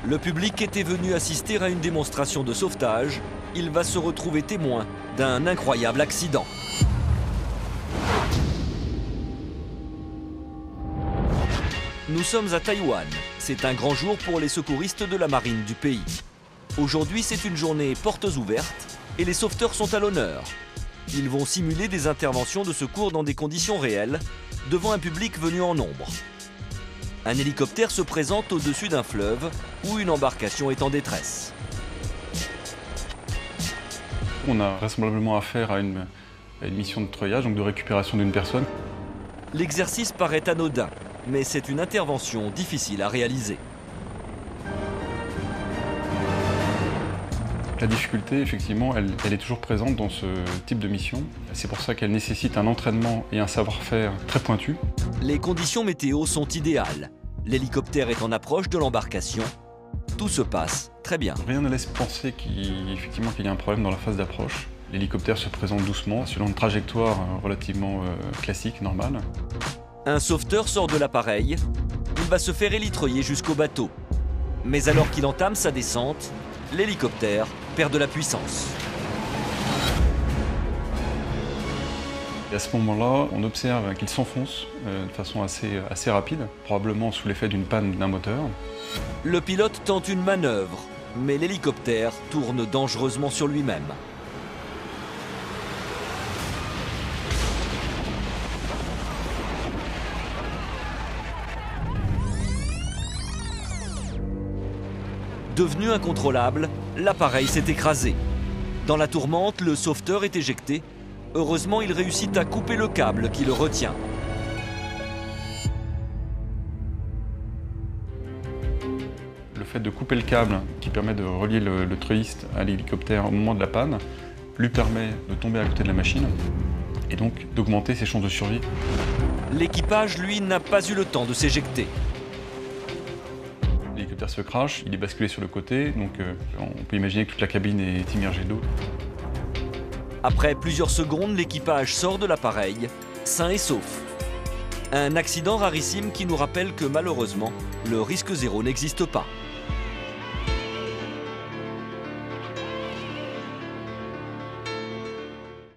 Le public était venu assister à une démonstration de sauvetage. Il va se retrouver témoin d'un incroyable accident. Nous sommes à Taïwan. C'est un grand jour pour les secouristes de la marine du pays. Aujourd'hui, c'est une journée portes ouvertes et les sauveteurs sont à l'honneur. Ils vont simuler des interventions de secours dans des conditions réelles, devant un public venu en nombre. Un hélicoptère se présente au-dessus d'un fleuve où une embarcation est en détresse. On a vraisemblablement affaire à une mission de treuillage, donc de récupération d'une personne. L'exercice paraît anodin, mais c'est une intervention difficile à réaliser. La difficulté, effectivement, elle est toujours présente dans ce type de mission. C'est pour ça qu'elle nécessite un entraînement et un savoir-faire très pointu. Les conditions météo sont idéales. L'hélicoptère est en approche de l'embarcation. Tout se passe très bien. Rien ne laisse penser qu'il y a un problème dans la phase d'approche. L'hélicoptère se présente doucement, selon une trajectoire relativement classique, normale. Un sauveteur sort de l'appareil. Il va se faire élitreiller jusqu'au bateau. Mais alors qu'il entame sa descente, l'hélicoptère perd de la puissance. Et à ce moment-là, on observe qu'il s'enfonce de façon assez rapide, probablement sous l'effet d'une panne d'un moteur. Le pilote tente une manœuvre, mais l'hélicoptère tourne dangereusement sur lui-même. Devenu incontrôlable, l'appareil s'est écrasé. Dans la tourmente, le sauveteur est éjecté. Heureusement, il réussit à couper le câble qui le retient. Le fait de couper le câble qui permet de relier le treuilliste à l'hélicoptère au moment de la panne lui permet de tomber à côté de la machine et donc d'augmenter ses chances de survie. L'équipage, lui, n'a pas eu le temps de s'éjecter. L'hélicoptère se crache, il est basculé sur le côté, donc on peut imaginer que toute la cabine est immergée d'eau. Après plusieurs secondes, l'équipage sort de l'appareil, sain et sauf. Un accident rarissime qui nous rappelle que malheureusement, le risque zéro n'existe pas.